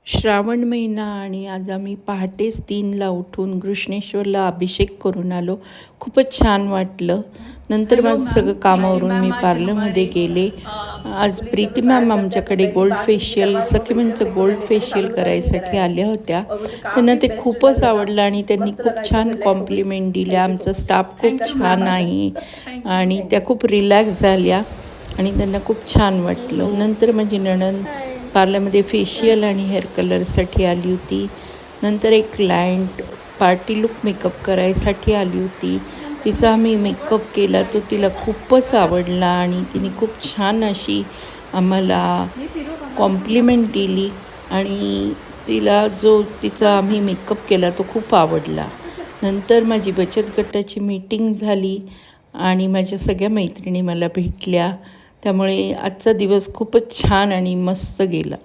श्रावण महिना आणि आज आम्ही पहाटेच 3ला उठून घृष्णेश्वरला अभिषेक करून आलो. खूपच छान वाटलं. नंतर माझं सगळं कामावरून मी पार्लरमध्ये गेले. आज प्रीती मॅम आमच्याकडे गोल्ड फेशियल सखीमणीचं गोल्ड फेशियल करायसाठी आल्या होत्या. त्यांना ते खूपच आवडलं आणि त्यांनी खूप छान कॉम्प्लिमेंट दिल्या. आमचा स्टाफ खूप छान आहे आणि त्या खूप रिलॅक्स झाल्या आणि त्यांना खूप छान वाटलं. नंतर माझी नणंद पार्लरमध्ये फेशियल आणि हेअर कलरसाठी आली होती. नंतर एक क्लायंट पार्टी लुक मेकअप करायसाठी आली होती. तिचा आम्ही मेकअप केला तो तिला खूपच आवडला आणि तिने खूप छान अशी आम्हाला कॉम्प्लिमेंट दिली आणि तिला जो तिचा आम्ही मेकअप केला तो खूप आवडला. नंतर माझी बचत गटाची मीटिंग झाली आणि माझ्या सगळ्या मैत्रिणी मला भेटल्या. त्यामुळे आजचा दिवस खूपच छान आणि मस्त गेला.